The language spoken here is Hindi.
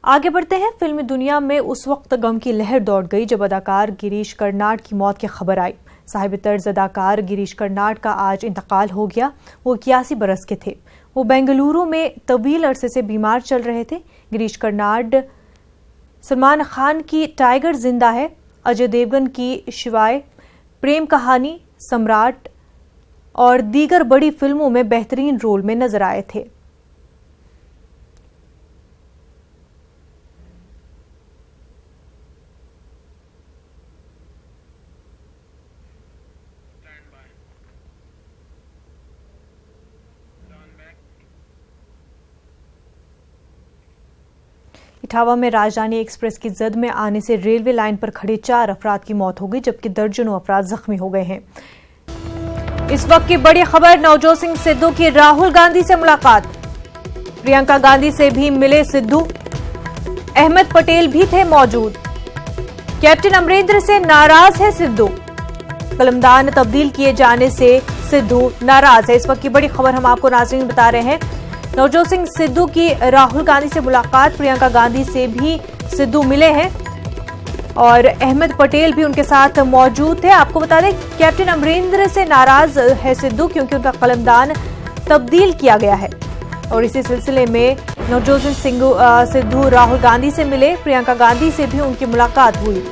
आगे बढ़ते हैं। फिल्मी दुनिया में उस वक्त गम की लहर दौड़ गई जब अदाकार गिरीश कर्नाड की मौत की खबर आई। साहिब तर्ज अदाकार गिरीश कर्नाड का आज इंतकाल हो गया। वो 81 बरस के थे। वो बेंगलुरु में तवील अरसे से बीमार चल रहे थे। गिरीश कर्नाड सलमान खान की टाइगर जिंदा है, अजय देवगन की शिवाय, प्रेम कहानी, सम्राट और दीगर बड़ी फिल्मों में बेहतरीन रोल में नजर आए थे। इटावा में राजधानी एक्सप्रेस की जद में आने से रेलवे लाइन पर खड़े 4 अफराद की मौत हो गई, जबकि दर्जनों अफराद जख्मी हो गए हैं। इस वक्त की बड़ी खबर, नवजोत सिंह सिद्धू की राहुल गांधी से मुलाकात। प्रियंका गांधी से भी मिले सिद्धू। अहमद पटेल भी थे मौजूद। कैप्टन अमरिंदर से नाराज है सिद्धू। कलमदान तब्दील किए जाने से सिद्धू नाराज है। इस वक्त की बड़ी खबर हम आपको नाज़रीन बता रहे हैं। नवजोत सिंह सिद्धू की राहुल गांधी से मुलाकात। प्रियंका गांधी से भी सिद्धू मिले हैं और अहमद पटेल भी उनके साथ मौजूद थे। आपको बता दें, कैप्टन अमरिंदर से नाराज है सिद्धू क्योंकि उनका कलमदान तब्दील किया गया है। और इसी सिलसिले में नवजोत सिंह सिद्धू राहुल गांधी से मिले। प्रियंका गांधी से भी उनकी मुलाकात हुई।